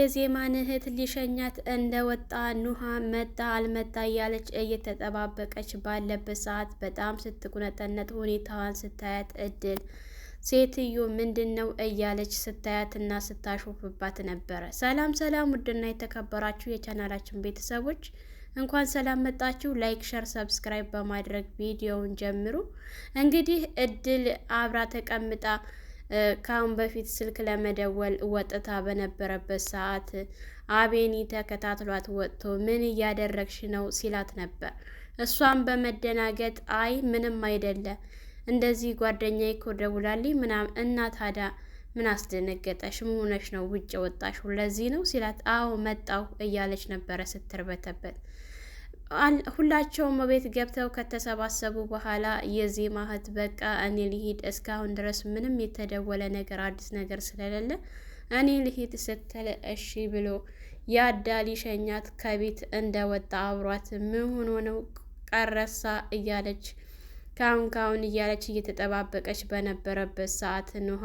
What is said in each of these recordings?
የዜማን እህት ሊሸኛት እንደወጣ ኑሃም መጣ አልመጣ እያለች እየተጠባበቀች ባለበት ሰዓት በጣም ስትቁነጠነጥ ሁኔታዋን ስታያት እድል ሴትዮ ምንድን ነው እያለች ስታያትና ስታሾፍባት ነበረ። ሰላም ሰላም! ውድና የተከበራችሁ የቻናላችን ቤተሰቦች እንኳን ሰላም መጣችሁ። ላይክ፣ ሸር፣ ሰብስክራይብ በማድረግ ቪዲዮውን ጀምሩ። እንግዲህ እድል አብራ ተቀምጣ ከአሁን በፊት ስልክ ለመደወል ወጥታ በነበረበት ሰዓት አቤኒ ተከታትሏት ወጥቶ ምን እያደረግሽ ነው ሲላት ነበር። እሷም በመደናገጥ አይ ምንም አይደለ እንደዚህ ጓደኛዬ እኮ ደውላልኝ ምናምን እና ታዲያ ምን አስደነገጠሽ? ምን ሆነሽ ነው ውጭ ወጣሽ? ለዚህ ነው ሲላት አዎ መጣሁ እያለች ነበረ ስትርበተበት። ሁላቸውም ቤት ገብተው ከተሰባሰቡ በኋላ የዜማ እህት በቃ እኔ ልሂድ፣ እስካሁን ድረስ ምንም የተደወለ ነገር አዲስ ነገር ስለሌለ እኔ ልሂድ ስትል እሺ ብሎ ያዳ ሊሸኛት ከቤት እንደወጣ አብሯት ምን ሆኖ ነው ቀረሳ እያለች ካሁን እያለች እየተጠባበቀች በነበረበት ሰዓት ኑሃ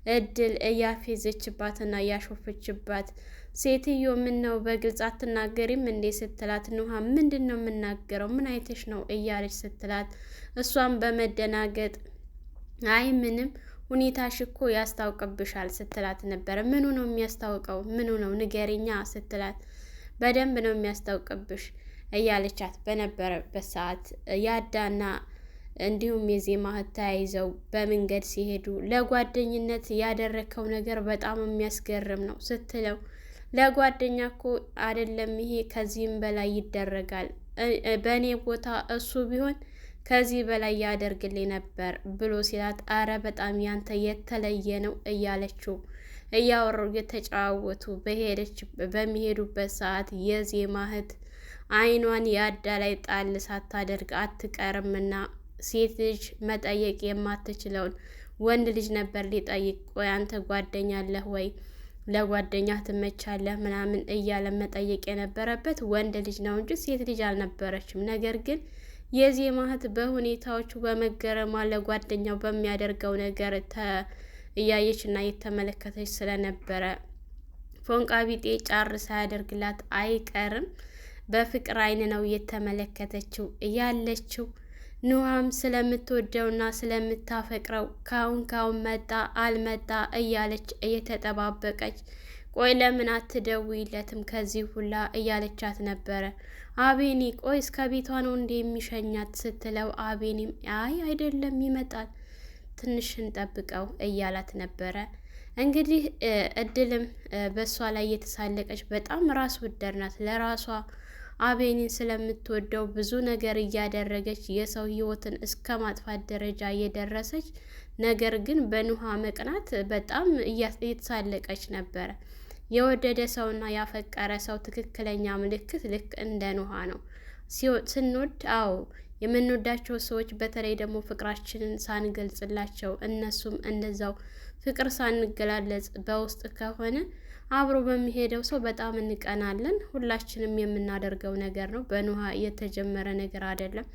እድል እያፌዘችባትና እያሾፈችባት ሴትዮ ምን ነው በግልጽ አትናገሪም እንዴ ስትላት ኑሃ ምንድን ነው የምናገረው ምን አይተሽ ነው እያለች ስትላት እሷም በመደናገጥ አይ ምንም ሁኔታሽ እኮ ያስታውቅብሻል ስትላት ነበረ። ምኑ ነው የሚያስታውቀው? ምኑ ነው ንገሪኛ ስትላት በደንብ ነው የሚያስታውቅብሽ እያለቻት በነበረበት ሰዓት ያዳና እንዲሁም የዜማ እህት ተያይዘው በመንገድ ሲሄዱ ለጓደኝነት ያደረከው ነገር በጣም የሚያስገርም ነው ስትለው ለጓደኛ እኮ አይደለም ይሄ ከዚህም በላይ ይደረጋል። በእኔ ቦታ እሱ ቢሆን ከዚህ በላይ ያደርግልኝ ነበር ብሎ ሲላት አረ በጣም ያንተ የተለየ ነው እያለችው እያወሩ እየተጨዋወቱ በሚሄዱበት ሰዓት የዜማ እህት አይኗን ያዳ ላይ ጣል ሳታደርግ አትቀርምና ሴት ልጅ መጠየቅ የማትችለውን ወንድ ልጅ ነበር ሊጠይቅ። ቆይ አንተ ጓደኛ አለህ ወይ? ለጓደኛ ትመቻለህ? ምናምን እያለ መጠየቅ የነበረበት ወንድ ልጅ ነው እንጂ ሴት ልጅ አልነበረችም። ነገር ግን የዜማ እህት በሁኔታዎቹ በመገረሟ ለጓደኛው በሚያደርገው ነገር እያየች እና የተመለከተች ስለነበረ ፎንቃ ቢጤ ጫር ሳያደርግላት አይቀርም። በፍቅር አይን ነው የተመለከተችው ያለችው። ኑሃም ስለምትወደውና ስለምታፈቅረው ካሁን መጣ አልመጣ እያለች እየተጠባበቀች ቆይ ለምን አትደውይለትም ከዚህ ሁላ እያለቻት ነበረ። አቤኒ ቆይ እስከ ቤቷ ነው እንዴ የሚሸኛት ስትለው አቤኒም አይ አይደለም ይመጣል ትንሽ እንጠብቀው እያላት ነበረ። እንግዲህ እድልም በእሷ ላይ እየተሳለቀች በጣም ራስ ወዳድ ናት። ለራሷ አቤኒን ስለምትወደው ብዙ ነገር እያደረገች የሰው ሕይወትን እስከ ማጥፋት ደረጃ እየደረሰች ነገር ግን በኑሃ መቅናት በጣም እየተሳለቀች ነበረ። የወደደ ሰውና ያፈቀረ ሰው ትክክለኛ ምልክት ልክ እንደ ኑሃ ነው። ስንወድ አዎ የምንወዳቸው ሰዎች በተለይ ደግሞ ፍቅራችንን ሳንገልጽላቸው እነሱም እንደዛው ፍቅር ሳንገላለጽ በውስጥ ከሆነ አብሮ በሚሄደው ሰው በጣም እንቀናለን። ሁላችንም የምናደርገው ነገር ነው። በኑሃ የተጀመረ ነገር አይደለም።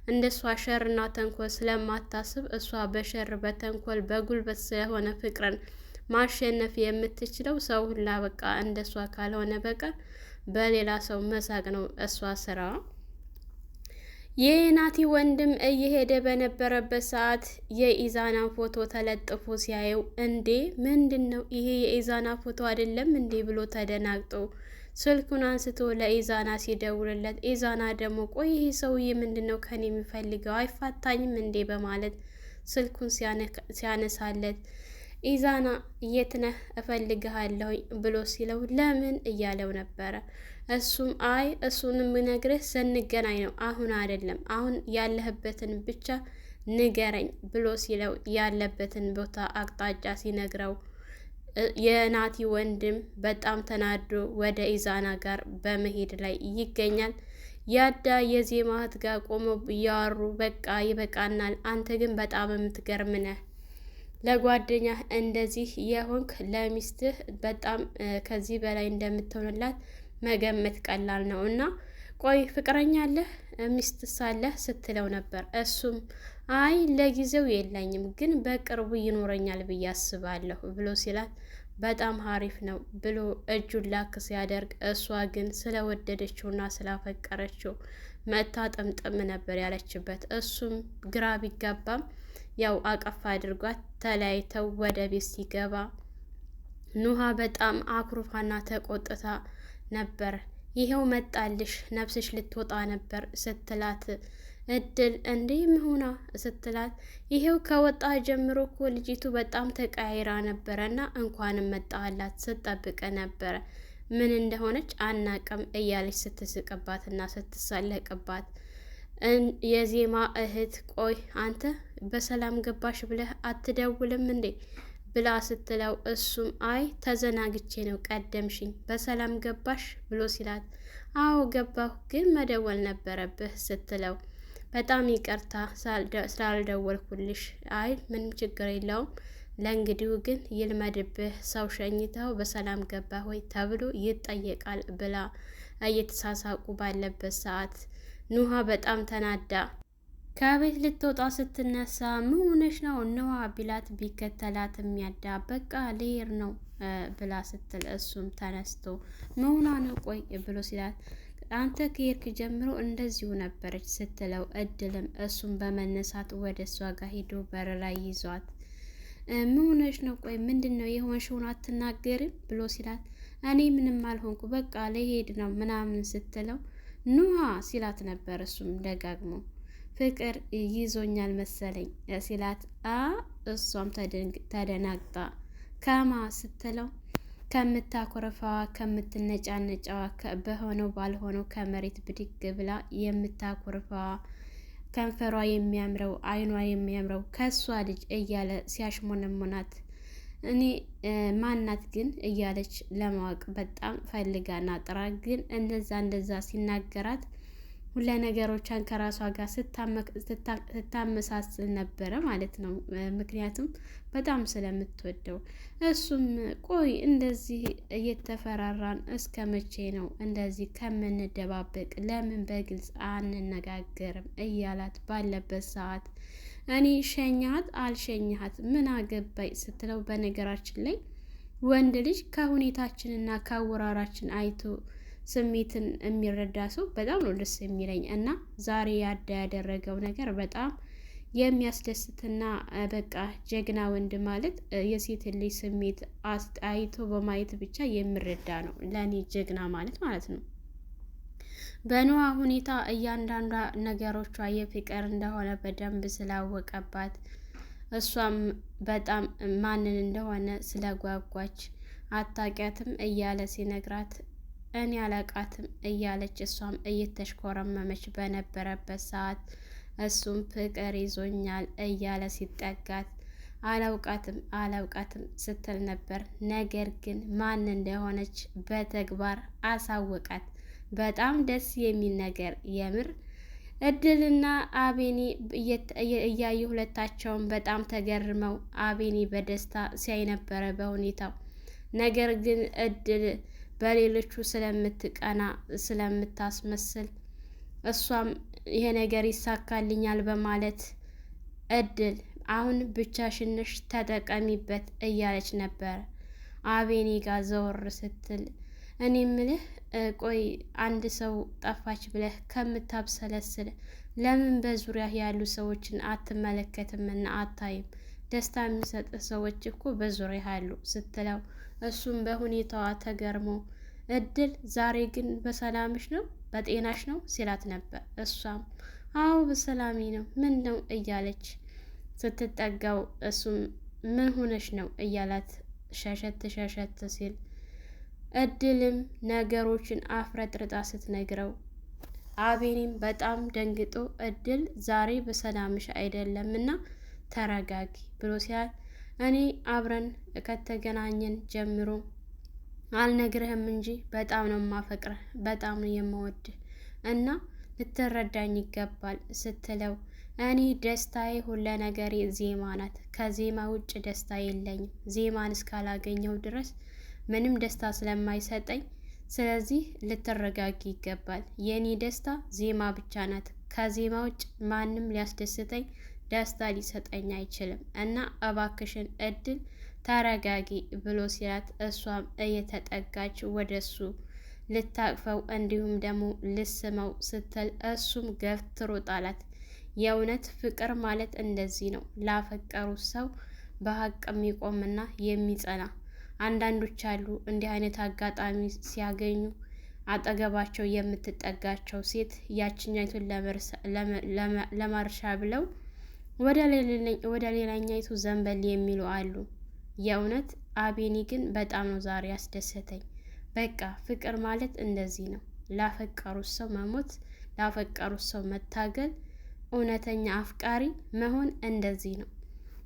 እንደሷ ሸርና ተንኮል ስለማታስብ እሷ በሸር በተንኮል በጉልበት ስለሆነ ፍቅርን ማሸነፍ የምትችለው ሰው ሁላ በቃ እንደሷ ካልሆነ በቀር በሌላ ሰው መሳቅ ነው እሷ ስራዋ። የናቲ ወንድም እየሄደ በነበረበት ሰዓት የኢዛናን ፎቶ ተለጥፎ ሲያየው እንዴ ምንድን ነው ይሄ የኢዛና ፎቶ አይደለም እንዴ ብሎ ተደናግጦ ስልኩን አንስቶ ለኢዛና ሲደውልለት ኢዛና ደግሞ ቆይ ይሄ ሰውዬ ምንድን ነው ከኔ የሚፈልገው አይፋታኝም እንዴ በማለት ስልኩን ሲያነሳለት ኢዛና የት ነህ እፈልግሃለሁ ብሎ ሲለው ለምን እያለው ነበረ። እሱም አይ እሱንም ነግርህ ስንገናኝ ነው አሁን አይደለም አሁን ያለህበትን ብቻ ንገረኝ ብሎ ሲለው ያለበትን ቦታ አቅጣጫ ሲነግረው የናቲ ወንድም በጣም ተናዶ ወደ ኢዛና ጋር በመሄድ ላይ ይገኛል። ያዳ የዜማ እህት ጋር ቆመው እያወሩ በቃ ይበቃናል፣ አንተ ግን በጣም የምትገርም ነህ፣ ለጓደኛህ እንደዚህ የሆንክ ለሚስትህ በጣም ከዚህ በላይ እንደምትሆንላት መገመት ቀላል ነው እና ቆይ ፍቅረኛ አለህ ሚስት ሳለህ ስትለው ነበር። እሱም አይ ለጊዜው የለኝም ግን በቅርቡ ይኖረኛል ብዬ አስባለሁ ብሎ ሲላት በጣም ሀሪፍ ነው ብሎ እጁን ላክ ሲያደርግ እሷ ግን ስለወደደችውና ስላፈቀረችው መታ ጥምጥም ነበር ያለችበት። እሱም ግራ ቢጋባም ያው አቀፍ አድርጓት ተለያይተው ወደ ቤት ሲገባ ኑሃ በጣም አኩርፋና ተቆጥታ ነበር። ይሄው መጣልሽ ነፍስሽ ልትወጣ ነበር ስትላት እድል እንዴ ምሆና ስትላት ይሄው ከወጣ ጀምሮ እኮ ልጅቱ በጣም ተቀያይራ ነበረና እንኳንም መጣላት ስትጠብቀ ነበረ ምን እንደሆነች አናቅም እያለች ስትስቅባትና ስትሳለቅባት የዜማ እህት ቆይ አንተ በሰላም ገባሽ ብለህ አትደውልም እንዴ ብላ ስትለው እሱም አይ ተዘናግቼ ነው ቀደምሽኝ በሰላም ገባሽ ብሎ ሲላት አዎ ገባሁ ግን መደወል ነበረብህ ስትለው በጣም ይቅርታ ስላልደወልኩልሽ አይ ምንም ችግር የለውም ለእንግዲሁ ግን ይልመድብህ ሰው ሸኝተው በሰላም ገባህ ወይ ተብሎ ይጠየቃል ብላ እየተሳሳቁ ባለበት ሰዓት ኑሃ በጣም ተናዳ ከቤት ልትወጣ ስትነሳ ምን ሆነሽ ነው ነዋ ቢላት ቢከተላት የሚያዳ በቃ ልሄድ ነው ብላ ስትል እሱም ተነስቶ ምን ሆና ነው ቆይ ብሎ ሲላት አንተ ከሄድክ ጀምሮ እንደዚሁ ነበረች ስትለው እድልም እሱም በመነሳት ወደ እሷ ጋር ሄዶ በር ላይ ይዟት ምን ሆነሽ ነው ቆይ ምንድነው የሆንሽውን አትናገርም ብሎ ሲላት እኔ ምንም አልሆንኩ በቃ ልሄድ ነው ምናምን ስትለው ኑሃ ሲላት ነበር እሱም ደጋግሞ ፍቅር ይዞኛል መሰለኝ ሲላት እሷም ተደናግጣ ከማ ስትለው ከምታኮረፋዋ ከምትነጫነጫዋ በሆነው ባልሆነው ከመሬት ብድግ ብላ የምታኮርፋዋ ከንፈሯ የሚያምረው አይኗ የሚያምረው ከሷ ልጅ እያለ ሲያሽሞነሞናት እኔ ማናት ግን እያለች ለማወቅ በጣም ፈልጋና ጥራ ግን እንደዛ ሲናገራት ሁለ ነገሮቿን ከራሷ ጋር ስታመሳስል ነበረ ማለት ነው። ምክንያቱም በጣም ስለምትወደው እሱም ቆይ እንደዚህ እየተፈራራን እስከ መቼ ነው እንደዚህ ከምንደባበቅ ለምን በግልጽ አንነጋገርም እያላት ባለበት ሰዓት እኔ ሸኛት አልሸኛት ምን አገባይ ስትለው በነገራችን ላይ ወንድ ልጅ ከሁኔታችንና ከአወራራችን አይቶ ስሜትን የሚረዳ ሰው በጣም ነው ደስ የሚለኝ እና ዛሬ ያደረገው ነገር በጣም የሚያስደስትና በቃ ጀግና ወንድ ማለት የሴት ልጅ ስሜት አይቶ በማየት ብቻ የሚረዳ ነው ለኔ ጀግና ማለት ነው። በኑሃ ሁኔታ እያንዳንዷ ነገሮቿ የፍቅር እንደሆነ በደንብ ስላወቀባት እሷም በጣም ማንን እንደሆነ ስለጓጓች አታውቂያትም እያለ ሲነግራት እኔ አላቃትም እያለች እሷም እየተሽኮረመመች በነበረበት ሰዓት እሱም ፍቅር ይዞኛል እያለ ሲጠጋት አላውቃትም ስትል ነበር። ነገር ግን ማን እንደሆነች በተግባር አሳወቃት። በጣም ደስ የሚል ነገር የምር እድልና አቤኒ እያዩ ሁለታቸውን በጣም ተገርመው አቤኒ በደስታ ሲያይ ነበረ በሁኔታው። ነገር ግን እድል በሌሎቹ ስለምትቀና ስለምታስመስል እሷም ይሄ ነገር ይሳካልኛል በማለት እድል አሁን ብቻሽን ነሽ ተጠቀሚበት እያለች ነበር። አቤኒ ጋር ዘወር ስትል እኔ ምልህ ቆይ አንድ ሰው ጠፋች ብለህ ከምታብሰለስል ለምን በዙሪያ ያሉ ሰዎችን አትመለከትምና አታይም? ደስታ የሚሰጥ ሰዎች እኮ በዙሪያ አሉ ስትለው እሱም በሁኔታዋ ተገርሞ እድል ዛሬ ግን በሰላምሽ ነው በጤናሽ ነው ሲላት ነበር። እሷም አዎ በሰላሜ ነው ምን ነው እያለች ስትጠጋው እሱም ምን ሆነሽ ነው እያላት ሸሸት ሲል እድልም ነገሮችን አፍረጥርጣ ስትነግረው አቤኒም በጣም ደንግጦ እድል ዛሬ በሰላምሽ አይደለምና ተረጋጊ ብሎ ሲያል እኔ አብረን ከተገናኘን ጀምሮ አልነግርህም እንጂ በጣም ነው የማፈቅርህ በጣም ነው የምወድህ እና ልትረዳኝ ይገባል ስትለው እኔ ደስታዬ ሁለ ነገሬ ዜማ ናት። ከዜማ ውጭ ደስታ የለኝም። ዜማን እስካላገኘው ድረስ ምንም ደስታ ስለማይሰጠኝ ስለዚህ ልትረጋጊ ይገባል። የኔ ደስታ ዜማ ብቻ ናት። ከዜማ ውጭ ማንም ሊያስደስተኝ ደስታ ሊሰጠኝ አይችልም እና እባክሽን እድል ተረጋጊ ብሎ ሲላት እሷም እየተጠጋች ወደሱ ልታቅፈው እንዲሁም ደግሞ ልስመው ስትል እሱም ገፍትሮ ጣላት። የእውነት ፍቅር ማለት እንደዚህ ነው። ላፈቀሩት ሰው በሀቅ የሚቆምና የሚጸና። አንዳንዶች አሉ እንዲህ አይነት አጋጣሚ ሲያገኙ አጠገባቸው የምትጠጋቸው ሴት ያችኛይቱን ለማርሻ ብለው ወደ ሌላኛይቱ ዘንበል የሚሉ አሉ። የእውነት አቤኒ ግን በጣም ነው ዛሬ ያስደሰተኝ። በቃ ፍቅር ማለት እንደዚህ ነው። ላፈቀሩት ሰው መሞት፣ ላፈቀሩት ሰው መታገል፣ እውነተኛ አፍቃሪ መሆን እንደዚህ ነው።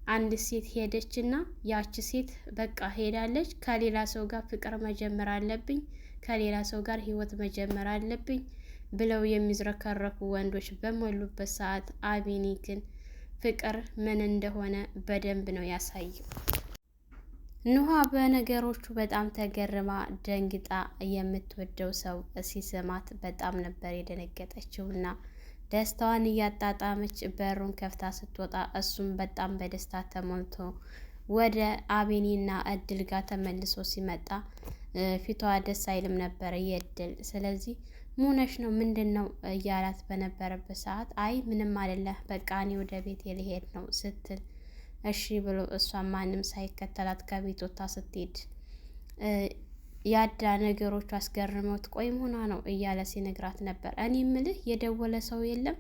አንድ ሴት ሄደችና ያቺ ሴት በቃ ሄዳለች፣ ከሌላ ሰው ጋር ፍቅር መጀመር አለብኝ፣ ከሌላ ሰው ጋር ህይወት መጀመር አለብኝ ብለው የሚዝረከረኩ ወንዶች በሞሉበት ሰዓት አቤኒ ግን ፍቅር ምን እንደሆነ በደንብ ነው ያሳየው። ኑሃ በነገሮቹ በጣም ተገርማ ደንግጣ የምትወደው ሰው ሲስማት በጣም ነበር የደነገጠችውና ደስታዋን እያጣጣመች በሩን ከፍታ ስትወጣ እሱም በጣም በደስታ ተሞልቶ ወደ አቤኒና እድል ጋር ተመልሶ ሲመጣ ፊቷ ደስ አይልም ነበር የእድል። ስለዚህ ሙነሽ ነው ምንድን ነው እያላት በነበረበት ሰዓት አይ ምንም አይደለ በቃ እኔ ወደ ቤት ልሄድ ነው ስትል እሺ ብሎ እሷን ማንም ሳይከተላት ከቤት ወጥታ ስትሄድ ያዳ ነገሮቹ አስገርመውት ቆይ ሆና ነው እያለ ሲነግራት ነበር። እኔ ምልህ የደወለ ሰው የለም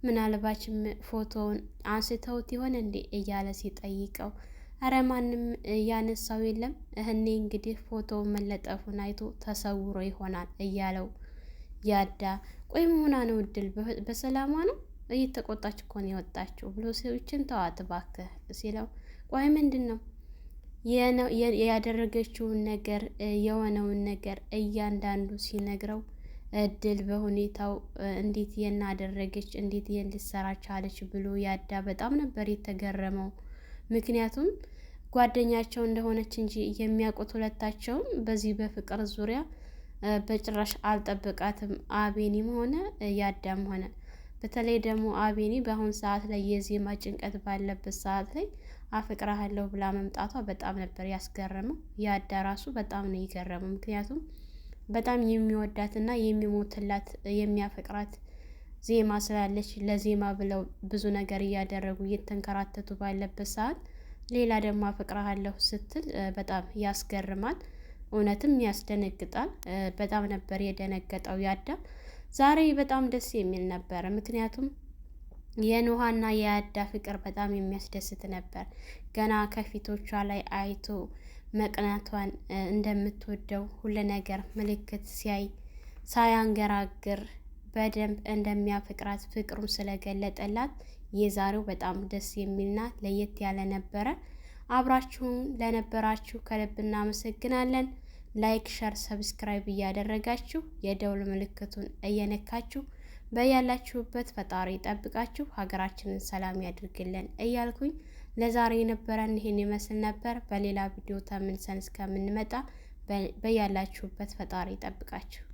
ምናልባችም ፎቶውን አንስተውት ይሆን እንዴ እያለ ሲጠይቀው አረ ማንም ያነሳው የለም እህኔ እንግዲህ ፎቶውን መለጠፉን አይቶ ተሰውሮ ይሆናል እያለው ያዳ ቆይ ሆና ነው እድል በሰላሟ ነው እየተቆጣች እኮ ነው የወጣችው ብሎ ሰዎችን ተዋት እባክህ ሲለው ቆይ ምንድን ነው ያደረገችውን ነገር የሆነውን ነገር እያንዳንዱ ሲነግረው እድል በሁኔታው እንዴት የናደረገች እንዴት ልትሰራ ቻለች ብሎ ያዳ በጣም ነበር የተገረመው። ምክንያቱም ጓደኛቸው እንደሆነች እንጂ የሚያውቁት ሁለታቸውም በዚህ በፍቅር ዙሪያ በጭራሽ አልጠበቃትም። አቤኒም ሆነ ያዳም ሆነ በተለይ ደግሞ አቤኒ በአሁን ሰዓት ላይ የዜማ ጭንቀት ባለበት ሰዓት ላይ አፈቅራለሁ ብላ መምጣቷ በጣም ነበር ያስገረመው። ያዳ ራሱ በጣም ነው የገረመው። ምክንያቱም በጣም የሚወዳትና የሚሞትላት የሚያፈቅራት ዜማ ስላለች ለዜማ ብለው ብዙ ነገር እያደረጉ እየተንከራተቱ ባለበት ሰዓት ሌላ ደግሞ አፈቅራለሁ ስትል በጣም ያስገርማል። እውነትም ያስደነግጣል። በጣም ነበር የደነገጠው ያዳ። ዛሬ በጣም ደስ የሚል ነበር። ምክንያቱም የኑሃና የያዳ ፍቅር በጣም የሚያስደስት ነበር። ገና ከፊቶቿ ላይ አይቶ መቅናቷን እንደምትወደው ሁሉ ነገር ምልክት ሲያይ ሳያንገራግር በደንብ እንደሚያፈቅራት ፍቅሩን ስለገለጠላት የዛሬው በጣም ደስ የሚልና ለየት ያለ ነበረ። አብራችሁን ለነበራችሁ ከልብ እናመሰግናለን። ላይክ፣ ሸር፣ ሰብስክራይብ እያደረጋችሁ የደውል ምልክቱን እየነካችሁ በያላችሁበት ፈጣሪ ጠብቃችሁ ሀገራችንን ሰላም ያድርግልን እያልኩኝ ለዛሬ የነበረን ይሄን ይመስል ነበር። በሌላ ቪዲዮ ተመልሰን እስከምንመጣ በያላችሁበት ፈጣሪ ጠብቃችሁ